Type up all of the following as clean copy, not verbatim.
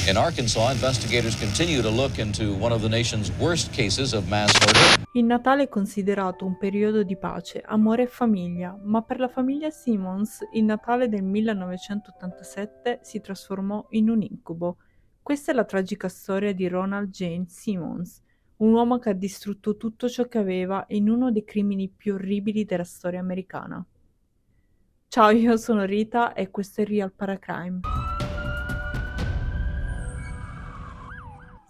In Arkansas, investigators continue to look into one of the nation's worst cases of mass murder. Il Natale è considerato un periodo di pace, amore e famiglia, ma per la famiglia Simmons il Natale del 1987 si trasformò in un incubo. Questa è la tragica storia di Ronald James Simmons, un uomo che ha distrutto tutto ciò che aveva in uno dei crimini più orribili della storia americana. Ciao, io sono Rita e questo è Real Paracrime.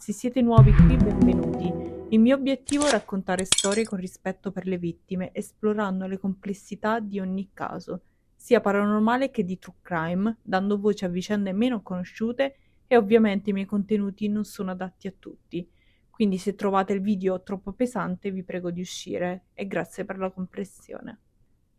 Se siete nuovi qui, benvenuti. Il mio obiettivo è raccontare storie con rispetto per le vittime, esplorando le complessità di ogni caso, sia paranormale che di true crime, dando voce a vicende meno conosciute e ovviamente i miei contenuti non sono adatti a tutti. Quindi se trovate il video troppo pesante vi prego di uscire e grazie per la comprensione.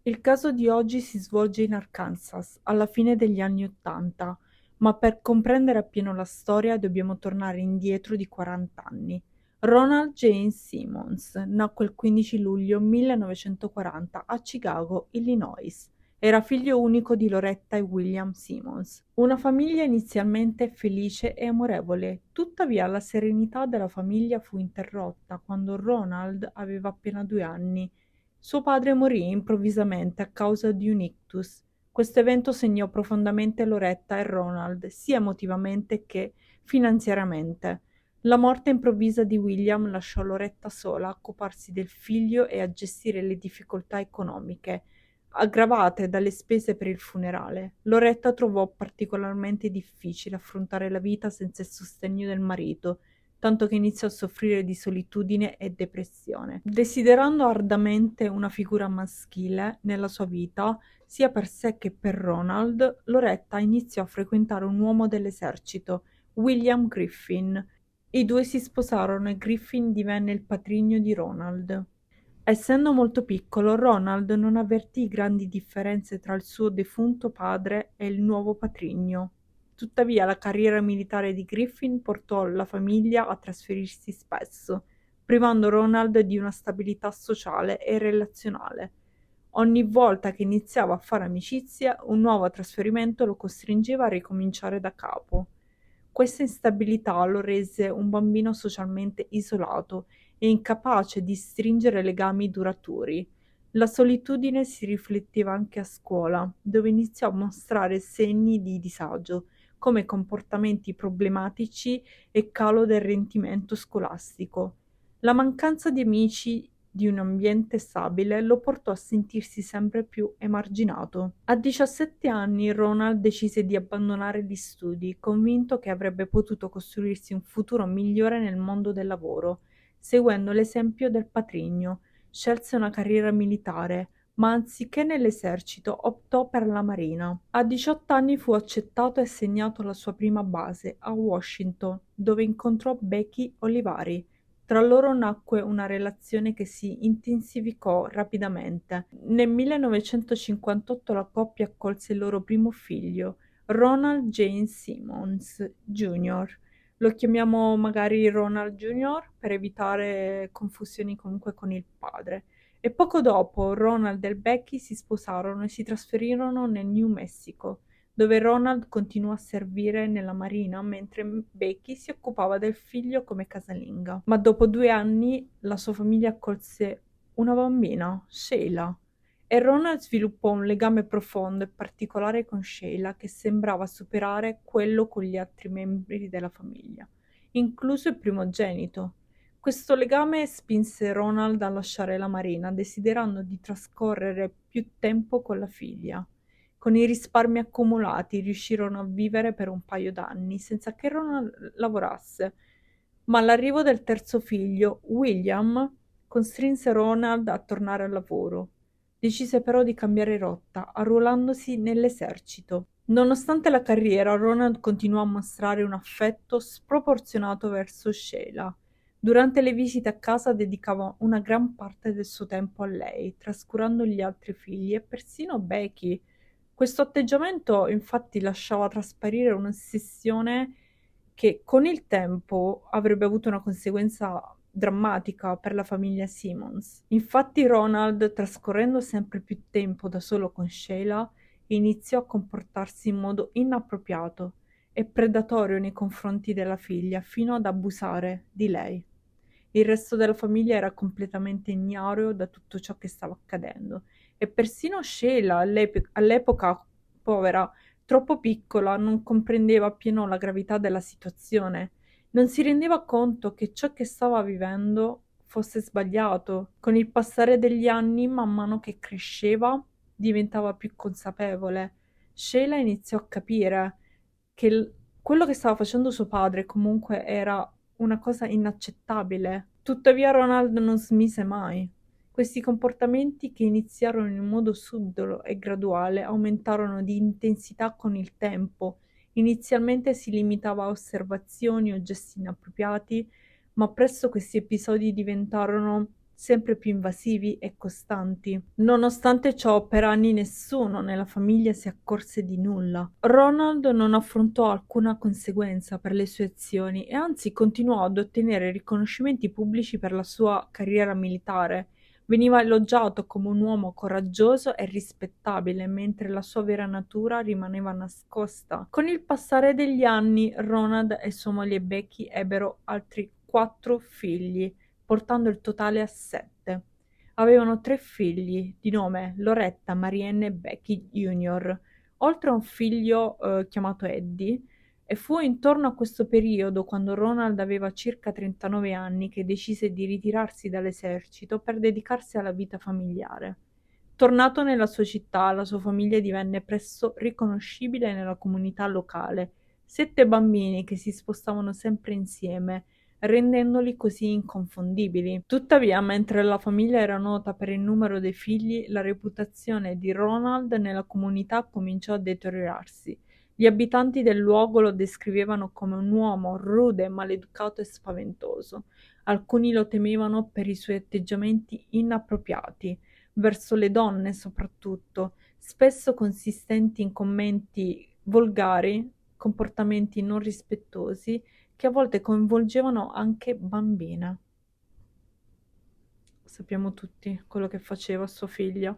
Il caso di oggi si svolge in Arkansas, alla fine degli anni '80, ma per comprendere appieno la storia dobbiamo tornare indietro di 40 anni. Ronald James Simmons nacque il 15 luglio 1940 a Chicago, Illinois. Era figlio unico di Loretta e William Simmons. Una famiglia inizialmente felice e amorevole, tuttavia la serenità della famiglia fu interrotta quando Ronald aveva appena 2 anni. Suo padre morì improvvisamente a causa di un ictus. Questo evento segnò profondamente Loretta e Ronald, sia emotivamente che finanziariamente. La morte improvvisa di William lasciò Loretta sola a occuparsi del figlio e a gestire le difficoltà economiche, aggravate dalle spese per il funerale. Loretta trovò particolarmente difficile affrontare la vita senza il sostegno del marito, tanto che iniziò a soffrire di solitudine e depressione. Desiderando ardamente una figura maschile nella sua vita, sia per sé che per Ronald, Loretta iniziò a frequentare un uomo dell'esercito, William Griffin. I due si sposarono e Griffin divenne il patrigno di Ronald. Essendo molto piccolo, Ronald non avvertì grandi differenze tra il suo defunto padre e il nuovo patrigno. Tuttavia la carriera militare di Griffin portò la famiglia a trasferirsi spesso, privando Ronald di una stabilità sociale e relazionale. Ogni volta che iniziava a fare amicizia, un nuovo trasferimento lo costringeva a ricominciare da capo. Questa instabilità lo rese un bambino socialmente isolato e incapace di stringere legami duraturi. La solitudine si rifletteva anche a scuola, dove iniziò a mostrare segni di disagio, come comportamenti problematici e calo del rendimento scolastico. La mancanza di amici di un ambiente stabile lo portò a sentirsi sempre più emarginato. A 17 anni Ronald decise di abbandonare gli studi, convinto che avrebbe potuto costruirsi un futuro migliore nel mondo del lavoro. Seguendo l'esempio del patrigno, scelse una carriera militare, ma anziché nell'esercito optò per la marina. A 18 anni fu accettato e assegnato alla sua prima base, a Washington, dove incontrò Becky Olivari. Tra loro nacque una relazione che si intensificò rapidamente. Nel 1958 la coppia accolse il loro primo figlio, Ronald James Simmons Jr. Lo chiamiamo magari Ronald Jr. per evitare confusioni comunque con il padre. E poco dopo Ronald e Becky si sposarono e si trasferirono nel New Mexico, dove Ronald continuò a servire nella marina mentre Becky si occupava del figlio come casalinga. Ma dopo 2 anni la sua famiglia accolse una bambina, Sheila, e Ronald sviluppò un legame profondo e particolare con Sheila che sembrava superare quello con gli altri membri della famiglia, incluso il primogenito. Questo legame spinse Ronald a lasciare la marina, desiderando di trascorrere più tempo con la figlia. Con i risparmi accumulati riuscirono a vivere per un paio d'anni senza che Ronald lavorasse, ma l'arrivo del terzo figlio, William, costrinse Ronald a tornare al lavoro. Decise però di cambiare rotta, arruolandosi nell'esercito. Nonostante la carriera, Ronald continuò a mostrare un affetto sproporzionato verso Sheila. Durante le visite a casa dedicava una gran parte del suo tempo a lei, trascurando gli altri figli e persino Becky. Questo atteggiamento infatti lasciava trasparire un'ossessione che con il tempo avrebbe avuto una conseguenza drammatica per la famiglia Simmons. Infatti Ronald, trascorrendo sempre più tempo da solo con Sheila, iniziò a comportarsi in modo inappropriato e predatorio nei confronti della figlia, fino ad abusare di lei. Il resto della famiglia era completamente ignaro da tutto ciò che stava accadendo e persino Sheila, all'epoca povera, troppo piccola, non comprendeva appieno la gravità della situazione. Non si rendeva conto che ciò che stava vivendo fosse sbagliato. Con il passare degli anni, man mano che cresceva, diventava più consapevole. Sheila iniziò a capire che quello che stava facendo suo padre comunque era una cosa inaccettabile. Tuttavia Ronald non smise mai. Questi comportamenti, che iniziarono in modo subdolo e graduale, aumentarono di intensità con il tempo. Inizialmente si limitava a osservazioni o gesti inappropriati, ma presto questi episodi diventarono sempre più invasivi e costanti. Nonostante ciò, per anni nessuno nella famiglia si accorse di nulla. Ronald non affrontò alcuna conseguenza per le sue azioni e anzi continuò ad ottenere riconoscimenti pubblici per la sua carriera militare. Veniva elogiato come un uomo coraggioso e rispettabile, mentre la sua vera natura rimaneva nascosta. Con il passare degli anni, Ronald e sua moglie Becky ebbero altri 4 figli, portando il totale a 7. Avevano 3 figli, di nome Loretta, Marianne e Becky Jr., oltre a un figlio chiamato Eddie, e fu intorno a questo periodo, quando Ronald aveva circa 39 anni, che decise di ritirarsi dall'esercito per dedicarsi alla vita familiare. Tornato nella sua città, la sua famiglia divenne presto riconoscibile nella comunità locale. 7 bambini che si spostavano sempre insieme, rendendoli così inconfondibili. Tuttavia, mentre la famiglia era nota per il numero dei figli, la reputazione di Ronald nella comunità cominciò a deteriorarsi. Gli abitanti del luogo lo descrivevano come un uomo rude, maleducato e spaventoso. Alcuni lo temevano per i suoi atteggiamenti inappropriati, verso le donne soprattutto, spesso consistenti in commenti volgari, comportamenti non rispettosi, che a volte coinvolgevano anche bambine. Sappiamo tutti quello che faceva sua figlia.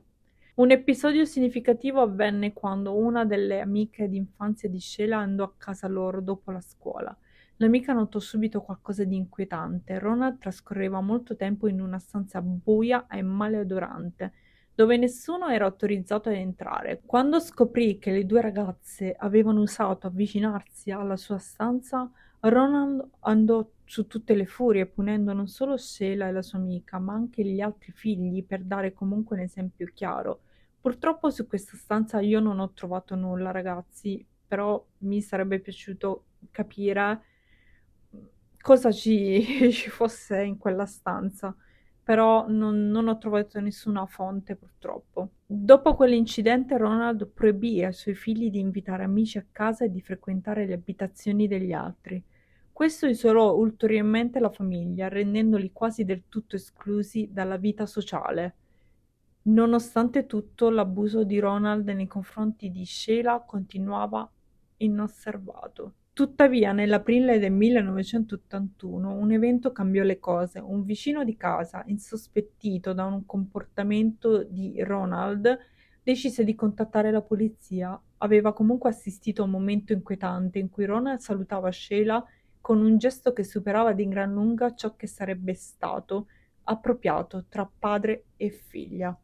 Un episodio significativo avvenne quando una delle amiche d'infanzia di Sheila andò a casa loro dopo la scuola. L'amica notò subito qualcosa di inquietante. Ronald trascorreva molto tempo in una stanza buia e maleodorante, dove nessuno era autorizzato ad entrare. Quando scoprì che le 2 ragazze avevano osato avvicinarsi alla sua stanza, Ronald andò su tutte le furie, punendo non solo Sheila e la sua amica, ma anche gli altri figli, per dare comunque un esempio chiaro. Purtroppo su questa stanza io non ho trovato nulla, ragazzi, però mi sarebbe piaciuto capire cosa ci fosse in quella stanza, però non ho trovato nessuna fonte, purtroppo. Dopo quell'incidente, Ronald proibì ai suoi figli di invitare amici a casa e di frequentare le abitazioni degli altri. Questo isolò ulteriormente la famiglia, rendendoli quasi del tutto esclusi dalla vita sociale. Nonostante tutto, l'abuso di Ronald nei confronti di Sheila continuava inosservato. Tuttavia, nell'aprile del 1981 un evento cambiò le cose. Un vicino di casa, insospettito da un comportamento di Ronald, decise di contattare la polizia. Aveva comunque assistito a un momento inquietante in cui Ronald salutava Sheila con un gesto che superava di gran lunga ciò che sarebbe stato appropriato tra padre e figlia.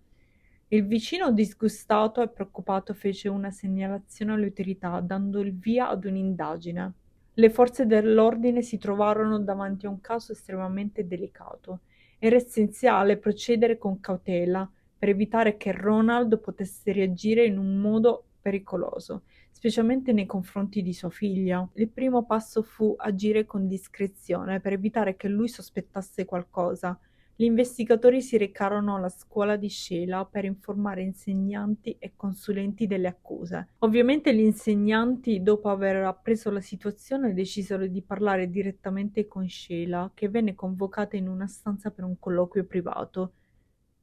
Il vicino, disgustato e preoccupato, fece una segnalazione alle autorità, dando il via ad un'indagine. Le forze dell'ordine si trovarono davanti a un caso estremamente delicato. Era essenziale procedere con cautela per evitare che Ronald potesse reagire in un modo pericoloso, specialmente nei confronti di sua figlia. Il primo passo fu agire con discrezione per evitare che lui sospettasse qualcosa. Gli investigatori si recarono alla scuola di Sheila per informare insegnanti e consulenti delle accuse. Ovviamente gli insegnanti, dopo aver appreso la situazione, decisero di parlare direttamente con Sheila, che venne convocata in una stanza per un colloquio privato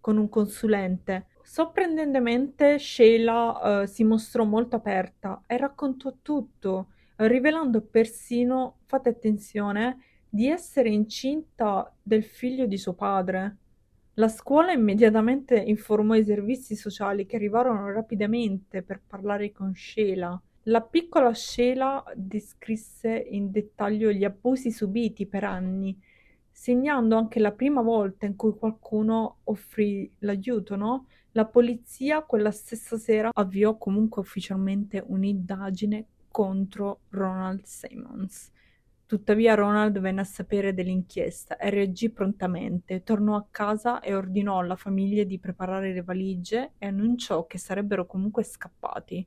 con un consulente. Sorprendentemente Sheila si mostrò molto aperta e raccontò tutto, rivelando persino, fate attenzione, di essere incinta del figlio di suo padre. La scuola immediatamente informò i servizi sociali, che arrivarono rapidamente per parlare con Sheila. La piccola Sheila descrisse in dettaglio gli abusi subiti per anni, segnando anche la prima volta in cui qualcuno offrì l'aiuto, no? La polizia quella stessa sera avviò comunque ufficialmente un'indagine contro Ronald Simmons. Tuttavia Ronald venne a sapere dell'inchiesta e reagì prontamente, tornò a casa e ordinò alla famiglia di preparare le valigie e annunciò che sarebbero comunque scappati.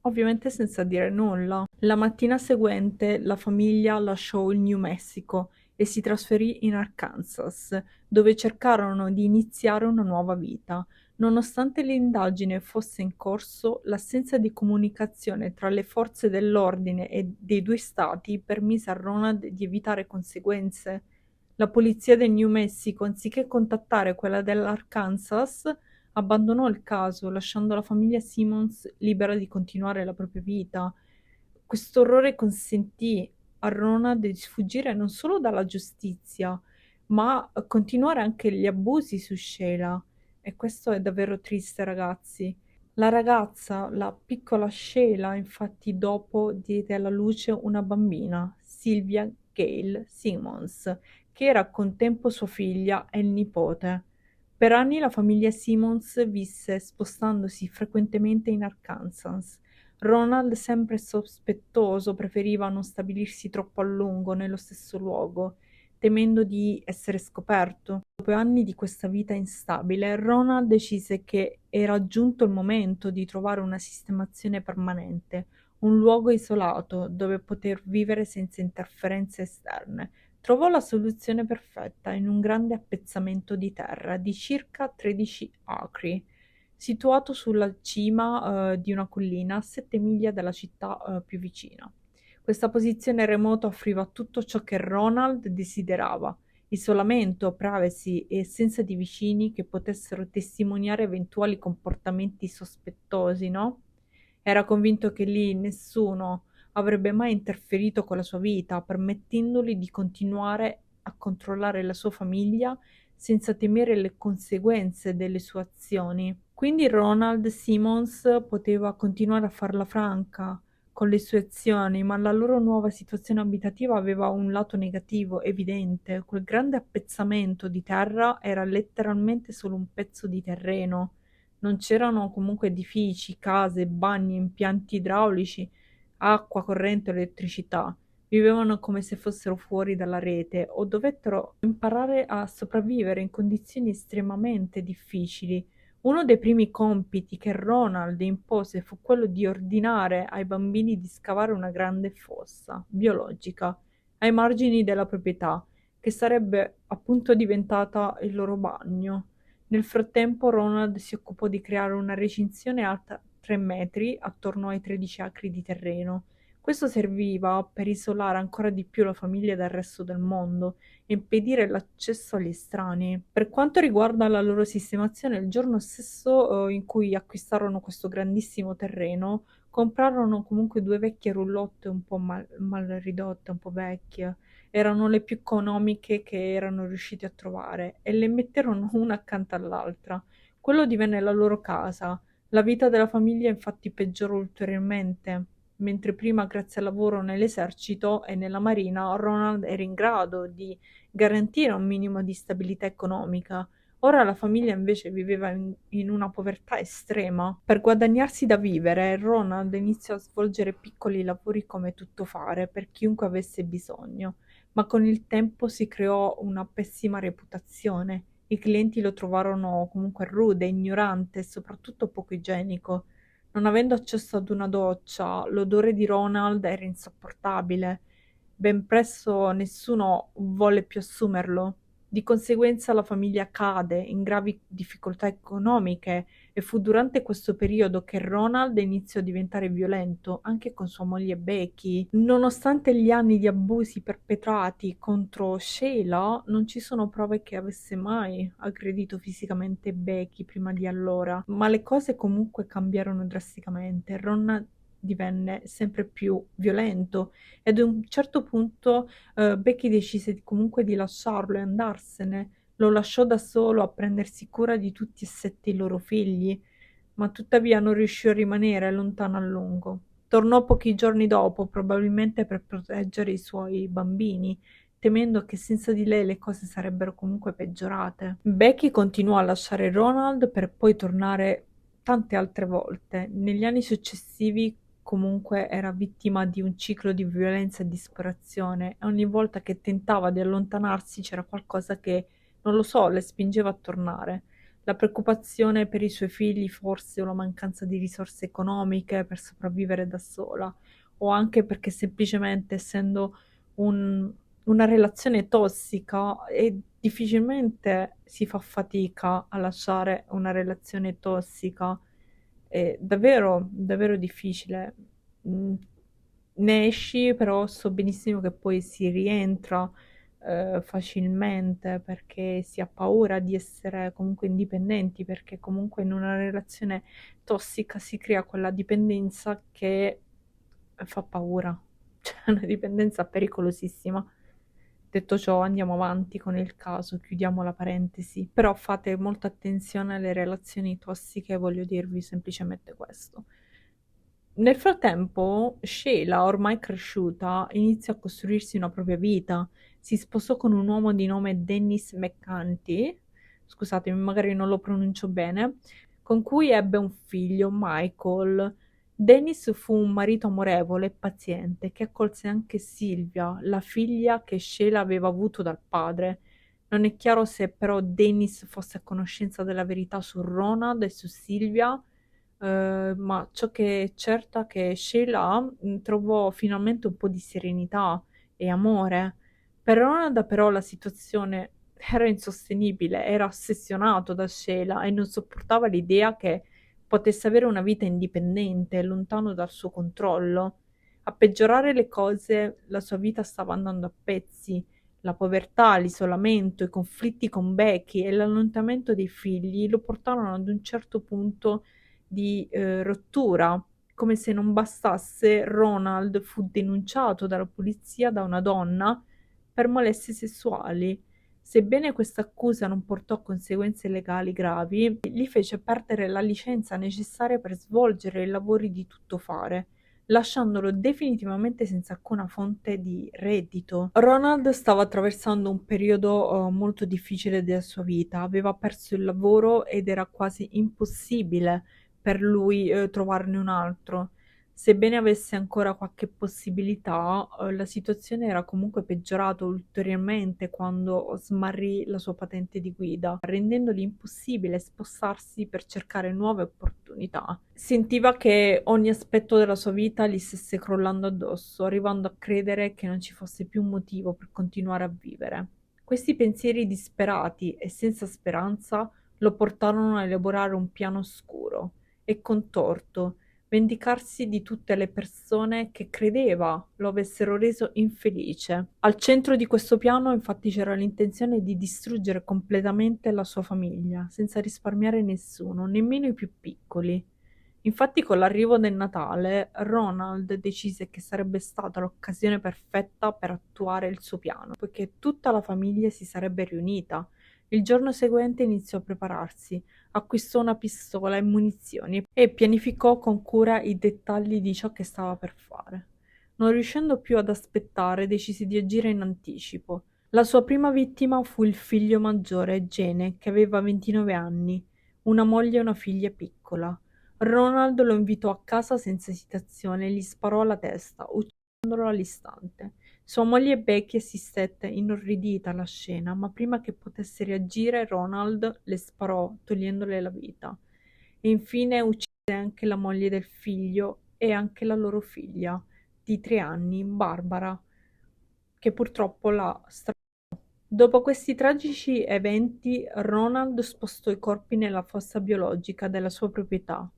Ovviamente senza dire nulla. La mattina seguente la famiglia lasciò il New Mexico e si trasferì in Arkansas, dove cercarono di iniziare una nuova vita. Nonostante l'indagine fosse in corso, l'assenza di comunicazione tra le forze dell'ordine e dei due stati permise a Ronald di evitare conseguenze. La polizia del New Mexico, anziché contattare quella dell'Arkansas, abbandonò il caso, lasciando la famiglia Simmons libera di continuare la propria vita. Questo orrore consentì a Ronald di sfuggire non solo dalla giustizia, ma a continuare anche gli abusi su Sheila. E questo è davvero triste, ragazzi. La ragazza, la piccola Sheila, infatti, dopo diede alla luce una bambina, Sylvia Gail Simmons, che era a contempo sua figlia e il nipote. Per anni la famiglia Simmons visse spostandosi frequentemente in Arkansas. Ronald, sempre sospettoso, preferiva non stabilirsi troppo a lungo nello stesso luogo, temendo di essere scoperto. Dopo anni di questa vita instabile, Ronald decise che era giunto il momento di trovare una sistemazione permanente, un luogo isolato dove poter vivere senza interferenze esterne. Trovò la soluzione perfetta in un grande appezzamento di terra di circa 13 acri, situato sulla cima di una collina a 7 miglia dalla città più vicina. Questa posizione remota offriva tutto ciò che Ronald desiderava: isolamento, privacy e assenza di vicini che potessero testimoniare eventuali comportamenti sospettosi, no? Era convinto che lì nessuno avrebbe mai interferito con la sua vita, permettendogli di continuare a controllare la sua famiglia senza temere le conseguenze delle sue azioni. Quindi Ronald Simmons poteva continuare a farla franca con le sue azioni, ma la loro nuova situazione abitativa aveva un lato negativo evidente. Quel grande appezzamento di terra era letteralmente solo un pezzo di terreno. Non c'erano comunque edifici, case, bagni, impianti idraulici, acqua, corrente o elettricità. Vivevano come se fossero fuori dalla rete o dovettero imparare a sopravvivere in condizioni estremamente difficili. Uno dei primi compiti che Ronald impose fu quello di ordinare ai bambini di scavare una grande fossa biologica ai margini della proprietà, che sarebbe appunto diventata il loro bagno. Nel frattempo Ronald si occupò di creare una recinzione alta 3 metri attorno ai 13 acri di terreno. Questo serviva per isolare ancora di più la famiglia dal resto del mondo e impedire l'accesso agli estranei. Per quanto riguarda la loro sistemazione, il giorno stesso in cui acquistarono questo grandissimo terreno, comprarono comunque 2 vecchie roulotte un po' mal ridotte, un po' vecchie. Erano le più economiche che erano riusciti a trovare e le metterono una accanto all'altra. Quello divenne la loro casa. La vita della famiglia infatti peggiorò ulteriormente. Mentre prima, grazie al lavoro nell'esercito e nella marina, Ronald era in grado di garantire un minimo di stabilità economica. Ora la famiglia invece viveva in una povertà estrema. Per guadagnarsi da vivere, Ronald iniziò a svolgere piccoli lavori come tuttofare per chiunque avesse bisogno, ma con il tempo si creò una pessima reputazione. I clienti lo trovarono comunque rude, ignorante e soprattutto poco igienico. Non avendo accesso ad una doccia, l'odore di Ronald era insopportabile. Ben presto nessuno volle più assumerlo. Di conseguenza la famiglia cade in gravi difficoltà economiche e fu durante questo periodo che Ronald iniziò a diventare violento anche con sua moglie Becky. Nonostante gli anni di abusi perpetrati contro Sheila, non ci sono prove che avesse mai aggredito fisicamente Becky prima di allora, ma le cose comunque cambiarono drasticamente. Ronald divenne sempre più violento ed ad un certo punto Becky decise comunque di lasciarlo e andarsene. Lo lasciò da solo a prendersi cura di tutti e 7 i loro figli, ma tuttavia non riuscì a rimanere lontano a lungo. Tornò pochi giorni dopo, probabilmente per proteggere i suoi bambini, temendo che senza di lei le cose sarebbero comunque peggiorate. Becky continuò a lasciare Ronald per poi tornare tante altre volte. Negli anni successivi comunque era vittima di un ciclo di violenza e disperazione e ogni volta che tentava di allontanarsi c'era qualcosa che, non lo so, le spingeva a tornare. La preoccupazione per i suoi figli forse o la mancanza di risorse economiche per sopravvivere da sola o anche perché semplicemente essendo un una relazione tossica e difficilmente si fa fatica a lasciare una relazione tossica. È davvero, davvero difficile. Mm, Ne esci, però so benissimo che poi si rientra facilmente perché si ha paura di essere comunque indipendenti, perché comunque in una relazione tossica si crea quella dipendenza che fa paura, cioè una dipendenza pericolosissima. Detto ciò, andiamo avanti con il caso, chiudiamo la parentesi. Però fate molta attenzione alle relazioni tossiche, voglio dirvi semplicemente questo. Nel frattempo, Sheila, ormai cresciuta, iniziò a costruirsi una propria vita. Si sposò con un uomo di nome Dennis McCanty, scusatemi, magari non lo pronuncio bene, con cui ebbe un figlio, Michael. Dennis fu un marito amorevole e paziente che accolse anche Sylvia, la figlia che Sheila aveva avuto dal padre. Non è chiaro se però Dennis fosse a conoscenza della verità su Ronald e su Sylvia, ma ciò che è certo è che Sheila trovò finalmente un po' di serenità e amore. Per Ronald però la situazione era insostenibile, era ossessionato da Sheila e non sopportava l'idea che potesse avere una vita indipendente, lontano dal suo controllo. A peggiorare le cose, la sua vita stava andando a pezzi. La povertà, l'isolamento, i conflitti con Becky e l'allontanamento dei figli lo portarono ad un certo punto di rottura. Come se non bastasse, Ronald fu denunciato dalla polizia da una donna per molestie sessuali. Sebbene questa accusa non portò a conseguenze legali gravi, gli fece perdere la licenza necessaria per svolgere i lavori di tuttofare, lasciandolo definitivamente senza alcuna fonte di reddito. Ronald stava attraversando un periodo molto difficile della sua vita, aveva perso il lavoro ed era quasi impossibile per lui trovarne un altro. Sebbene avesse ancora qualche possibilità, la situazione era comunque peggiorata ulteriormente quando smarrì la sua patente di guida, rendendogli impossibile spostarsi per cercare nuove opportunità. Sentiva che ogni aspetto della sua vita gli stesse crollando addosso, arrivando a credere che non ci fosse più motivo per continuare a vivere. Questi pensieri disperati e senza speranza lo portarono a elaborare un piano oscuro e contorto, vendicarsi di tutte le persone che credeva lo avessero reso infelice. Al centro di questo piano, infatti, c'era l'intenzione di distruggere completamente la sua famiglia, senza risparmiare nessuno, nemmeno i più piccoli. Infatti, con l'arrivo del Natale, Ronald decise che sarebbe stata l'occasione perfetta per attuare il suo piano, poiché tutta la famiglia si sarebbe riunita. Il giorno seguente iniziò a prepararsi, acquistò una pistola e munizioni e pianificò con cura i dettagli di ciò che stava per fare. Non riuscendo più ad aspettare, decise di agire in anticipo. La sua prima vittima fu il figlio maggiore, Gene, che aveva 29 anni, una moglie e una figlia piccola. Ronald lo invitò a casa senza esitazione e gli sparò alla testa, uccidendolo all'istante. Sua moglie Becky assistette inorridita alla scena, ma prima che potesse reagire, Ronald le sparò, togliendole la vita. E infine uccise anche la moglie del figlio e anche la loro figlia, di 3 anni, Barbara, che purtroppo la Dopo questi tragici eventi, Ronald spostò i corpi nella fossa biologica della sua proprietà,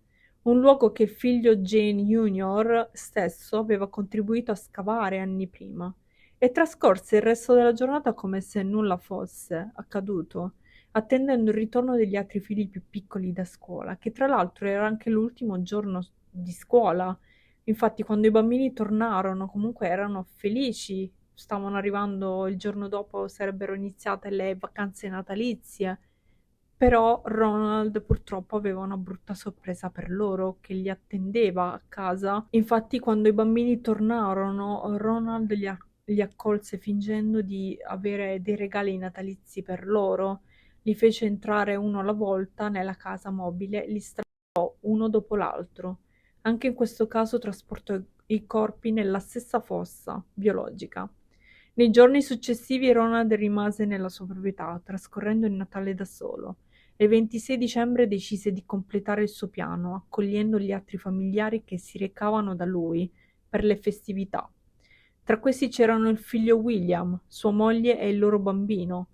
un luogo che il figlio Gene Jr. stesso aveva contribuito a scavare anni prima, e trascorse il resto della giornata come se nulla fosse accaduto, attendendo il ritorno degli altri figli più piccoli da scuola, che tra l'altro era anche l'ultimo giorno di scuola. Infatti, quando i bambini tornarono, comunque erano felici, stavano arrivando il giorno dopo, sarebbero iniziate le vacanze natalizie. Però Ronald purtroppo aveva una brutta sorpresa per loro che li attendeva a casa. Infatti, quando i bambini tornarono, Ronald li accolse fingendo di avere dei regali natalizi per loro. Li fece entrare uno alla volta nella casa mobile e li strappò uno dopo l'altro. Anche in questo caso trasportò i corpi nella stessa fossa biologica. Nei giorni successivi Ronald rimase nella sua proprietà, trascorrendo il Natale da solo. Il 26 dicembre decise di completare il suo piano, accogliendo gli altri familiari che si recavano da lui per le festività. Tra questi c'erano il figlio William, sua moglie e il loro bambino.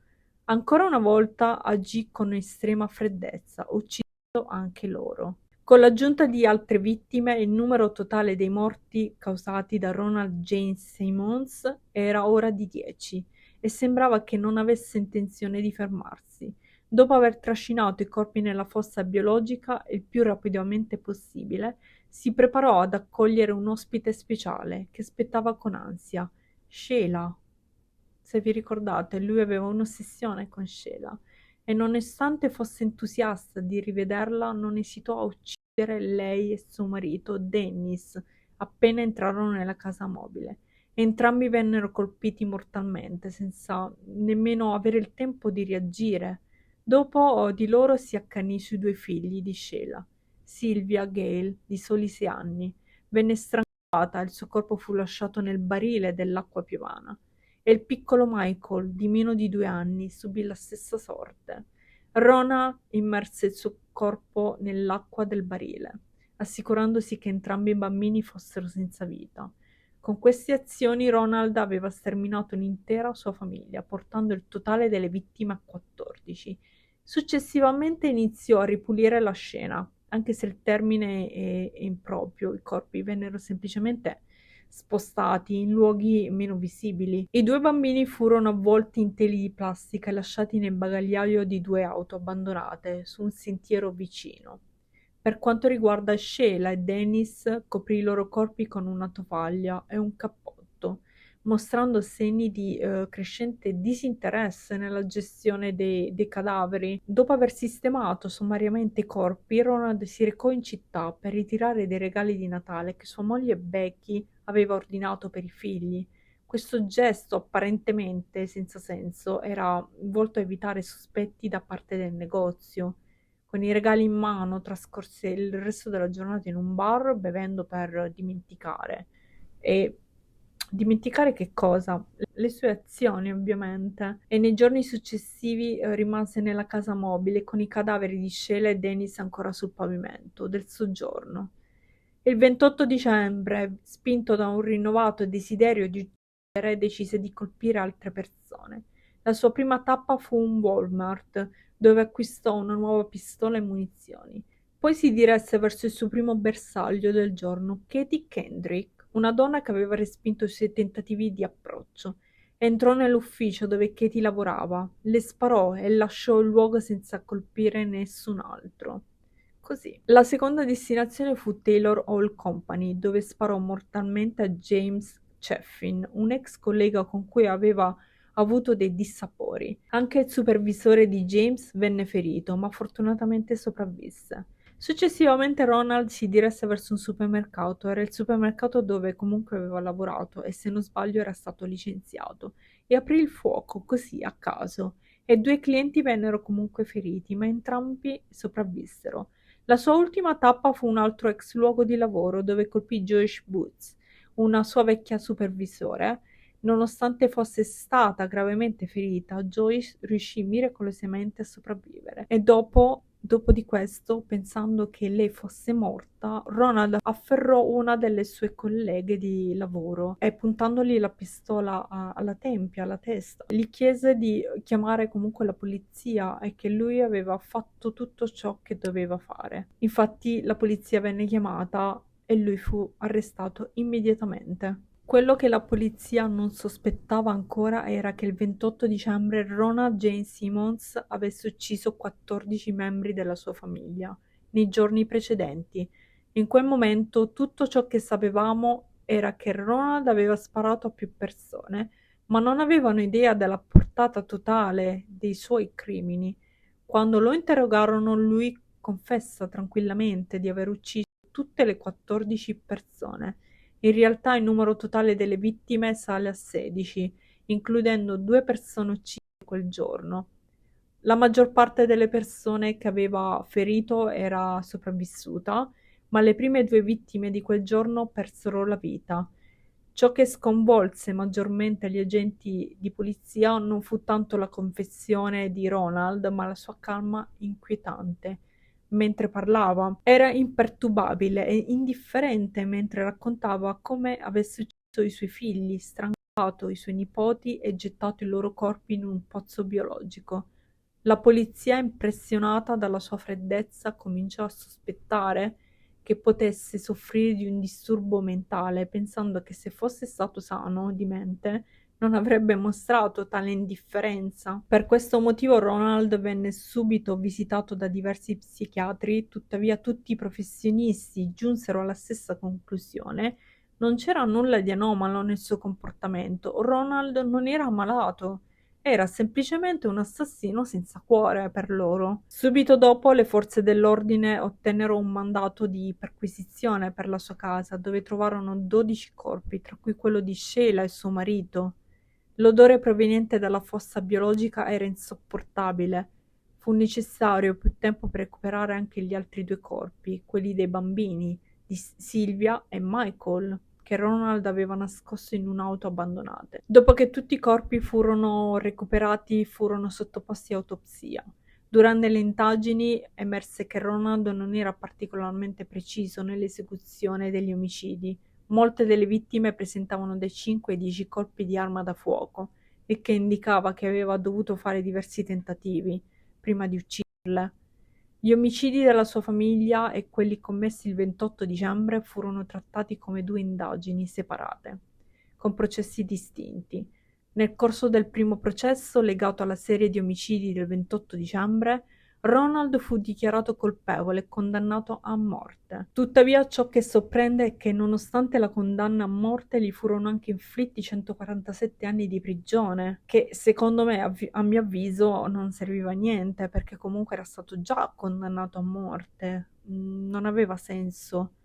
Ancora una volta agì con estrema freddezza, uccidendo anche loro. Con l'aggiunta di altre vittime, il numero totale dei morti causati da Ronald James Simmons era ora di 10 e sembrava che non avesse intenzione di fermarsi. Dopo aver trascinato i corpi nella fossa biologica il più rapidamente possibile, si preparò ad accogliere un ospite speciale che aspettava con ansia, Sheila. Se vi ricordate, lui aveva un'ossessione con Sheila e nonostante fosse entusiasta di rivederla, non esitò a uccidere lei e suo marito, Dennis, appena entrarono nella casa mobile. Entrambi vennero colpiti mortalmente, senza nemmeno avere il tempo di reagire. Dopo di loro si accanì sui due figli di Sheila, Sylvia Gale, di soli 6 anni. Venne strangolata, il suo corpo fu lasciato nel barile dell'acqua piovana e il piccolo Michael, di meno di 2 anni, subì la stessa sorte. Rona immerse il suo corpo nell'acqua del barile, assicurandosi che entrambi i bambini fossero senza vita. Con queste azioni Ronald aveva sterminato l'intera sua famiglia, portando il totale delle vittime a 14. Successivamente iniziò a ripulire la scena, anche se il termine è improprio, i corpi vennero semplicemente spostati in luoghi meno visibili. I due bambini furono avvolti in teli di plastica e lasciati nel bagagliaio di 2 auto abbandonate su un sentiero vicino. Per quanto riguarda Sheila e Dennis, coprì i loro corpi con una tovaglia e un cappotto, mostrando segni di crescente disinteresse nella gestione dei cadaveri. Dopo aver sistemato sommariamente i corpi, Ronald si recò in città per ritirare dei regali di Natale che sua moglie Becky aveva ordinato per i figli. Questo gesto apparentemente senza senso era volto a evitare sospetti da parte del negozio. Con i regali in mano trascorse il resto della giornata in un bar bevendo per dimenticare. E dimenticare che cosa? Le sue azioni, ovviamente. E nei giorni successivi rimase nella casa mobile con i cadaveri di Sheila e Dennis ancora sul pavimento del soggiorno. Il 28 dicembre, spinto da un rinnovato desiderio di uccidere, decise di colpire altre persone. La sua prima tappa fu un Walmart, dove acquistò una nuova pistola e munizioni. Poi si diresse verso il suo primo bersaglio del giorno, Katie Kendrick, una donna che aveva respinto i suoi tentativi di approccio. Entrò nell'ufficio dove Katie lavorava, le sparò e lasciò il luogo senza colpire nessun altro. Così. La seconda destinazione fu Taylor Oil Company, dove sparò mortalmente a James Cheffin, un ex collega con cui aveva avuto dei dissapori. Anche il supervisore di James venne ferito, ma fortunatamente sopravvisse. Successivamente Ronald si diresse verso un supermercato, era il supermercato dove comunque aveva lavorato e se non sbaglio era stato licenziato, e aprì il fuoco così a caso, e 2 clienti vennero comunque feriti, ma entrambi sopravvissero. La sua ultima tappa fu un altro ex luogo di lavoro dove colpì Joyce Booth, una sua vecchia supervisore. Nonostante fosse stata gravemente ferita, Joyce riuscì miracolosamente a sopravvivere e dopo di questo, pensando che lei fosse morta, Ronald afferrò una delle sue colleghe di lavoro e puntandogli la pistola alla tempia, alla testa, gli chiese di chiamare comunque la polizia e che lui aveva fatto tutto ciò che doveva fare. Infatti la polizia venne chiamata e lui fu arrestato immediatamente. Quello che la polizia non sospettava ancora era che il 28 dicembre Ronald Jane Simmons avesse ucciso 14 membri della sua famiglia nei giorni precedenti. In quel momento tutto ciò che sapevamo era che Ronald aveva sparato a più persone, ma non avevano idea della portata totale dei suoi crimini. Quando lo interrogarono, lui confessa tranquillamente di aver ucciso tutte le 14 persone. In realtà il numero totale delle vittime sale a 16, includendo 2 persone uccise quel giorno. La maggior parte delle persone che aveva ferito era sopravvissuta, ma le prime 2 vittime di quel giorno persero la vita. Ciò che sconvolse maggiormente gli agenti di polizia non fu tanto la confessione di Ronald, ma la sua calma inquietante. Mentre parlava, era imperturbabile e indifferente mentre raccontava come avesse ucciso i suoi figli, strangolato i suoi nipoti e gettato i loro corpi in un pozzo biologico. La polizia, impressionata dalla sua freddezza, cominciò a sospettare che potesse soffrire di un disturbo mentale, pensando che se fosse stato sano di mente non avrebbe mostrato tale indifferenza. Per questo motivo Ronald venne subito visitato da diversi psichiatri, tuttavia tutti i professionisti giunsero alla stessa conclusione: non c'era nulla di anomalo nel suo comportamento, Ronald non era malato. Era semplicemente un assassino senza cuore per loro. Subito dopo le forze dell'ordine ottennero un mandato di perquisizione per la sua casa, dove trovarono 12 corpi, tra cui quello di Sheila e suo marito. L'odore proveniente dalla fossa biologica era insopportabile. Fu necessario più tempo per recuperare anche gli altri 2 corpi, quelli dei bambini, di Sylvia e Michael, che Ronald aveva nascosto in un'auto abbandonata. Dopo che tutti i corpi furono recuperati, furono sottoposti a autopsia. Durante le indagini emerse che Ronald non era particolarmente preciso nell'esecuzione degli omicidi. Molte delle vittime presentavano dai 5 ai 10 colpi di arma da fuoco, il che indicava che aveva dovuto fare diversi tentativi prima di ucciderle. Gli omicidi della sua famiglia e quelli commessi il 28 dicembre furono trattati come 2 indagini separate, con processi distinti. Nel corso del primo processo, legato alla serie di omicidi del 28 dicembre, Ronald fu dichiarato colpevole e condannato a morte. Tuttavia ciò che sorprende è che nonostante la condanna a morte gli furono anche inflitti 147 anni di prigione, che secondo me, a mio avviso, non serviva a niente, perché comunque era stato già condannato a morte. Non aveva senso.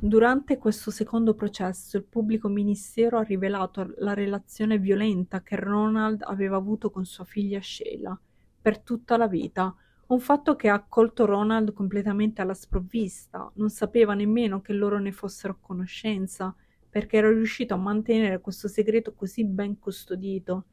Durante questo secondo processo il pubblico ministero ha rivelato la relazione violenta che Ronald aveva avuto con sua figlia Sheila per tutta la vita, un fatto che ha colto Ronald completamente alla sprovvista. Non sapeva nemmeno che loro ne fossero a conoscenza, perché era riuscito a mantenere questo segreto così ben custodito.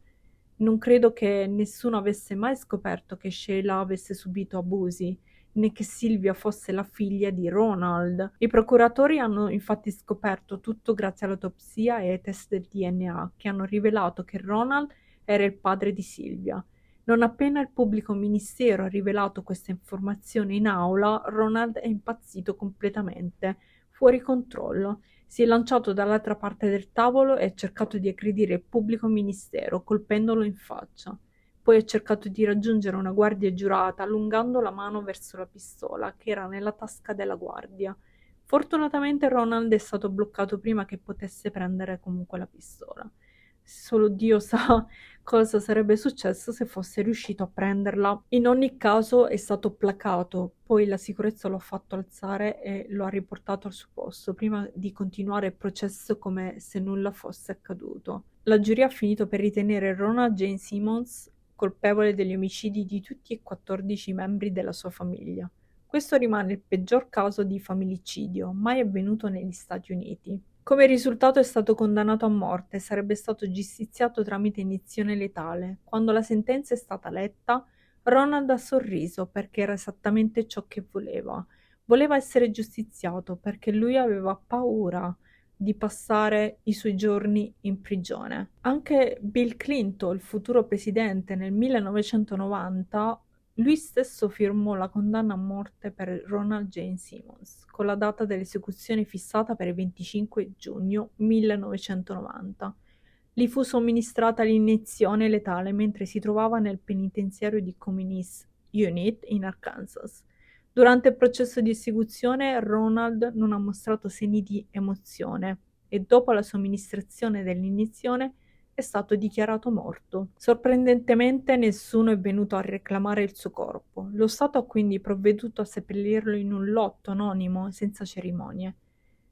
Non credo che nessuno avesse mai scoperto che Sheila avesse subito abusi, né che Sylvia fosse la figlia di Ronald. I procuratori hanno infatti scoperto tutto grazie all'autopsia e ai test del DNA, che hanno rivelato che Ronald era il padre di Sylvia. Non appena il pubblico ministero ha rivelato questa informazione in aula, Ronald è impazzito completamente, fuori controllo. Si è lanciato dall'altra parte del tavolo e ha cercato di aggredire il pubblico ministero, colpendolo in faccia. Poi ha cercato di raggiungere una guardia giurata, allungando la mano verso la pistola, che era nella tasca della guardia. Fortunatamente Ronald è stato bloccato prima che potesse prendere comunque la pistola. Solo Dio sa cosa sarebbe successo se fosse riuscito a prenderla. In ogni caso è stato placato, poi la sicurezza lo ha fatto alzare e lo ha riportato al suo posto, prima di continuare il processo come se nulla fosse accaduto. La giuria ha finito per ritenere Ronald Jane Simmons colpevole degli omicidi di tutti e 14 membri della sua famiglia. Questo rimane il peggior caso di familicidio mai avvenuto negli Stati Uniti. Come risultato è stato condannato a morte e sarebbe stato giustiziato tramite iniezione letale. Quando la sentenza è stata letta, Ronald ha sorriso perché era esattamente ciò che voleva. Voleva essere giustiziato perché lui aveva paura di passare i suoi giorni in prigione. Anche Bill Clinton, il futuro presidente, nel 1990, lui stesso firmò la condanna a morte per Ronald Jane Simmons, con la data dell'esecuzione fissata per il 25 giugno 1990. Gli fu somministrata l'iniezione letale mentre si trovava nel penitenziario di Communist Unit in Arkansas. Durante il processo di esecuzione Ronald non ha mostrato segni di emozione e dopo la somministrazione dell'iniezione è stato dichiarato morto. Sorprendentemente nessuno è venuto a reclamare il suo corpo. Lo Stato ha quindi provveduto a seppellirlo in un lotto anonimo senza cerimonie.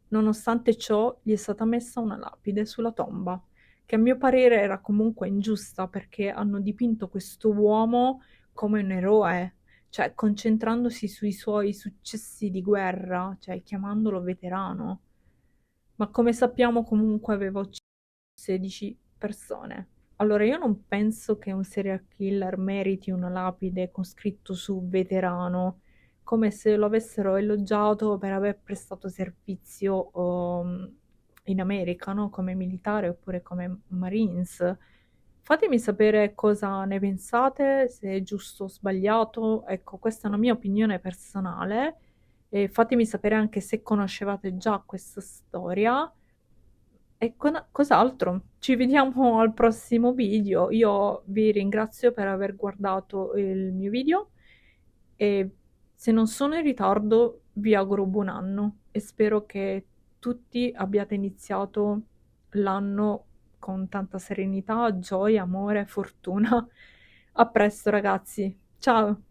Nonostante ciò, gli è stata messa una lapide sulla tomba, che a mio parere era comunque ingiusta perché hanno dipinto questo uomo come un eroe, cioè concentrandosi sui suoi successi di guerra, cioè chiamandolo veterano. Ma come sappiamo comunque aveva ucciso 16 persone. Allora io non penso che un serial killer meriti una lapide con scritto su veterano, come se lo avessero elogiato per aver prestato servizio in America, no? Come militare oppure come Marines. Fatemi sapere cosa ne pensate, se è giusto o sbagliato. Ecco, questa è una mia opinione personale. E fatemi sapere anche se conoscevate già questa storia. E cos'altro? Ci vediamo al prossimo video. Io vi ringrazio per aver guardato il mio video e se non sono in ritardo vi auguro buon anno e spero che tutti abbiate iniziato l'anno con tanta serenità, gioia, amore, fortuna. A presto ragazzi. Ciao!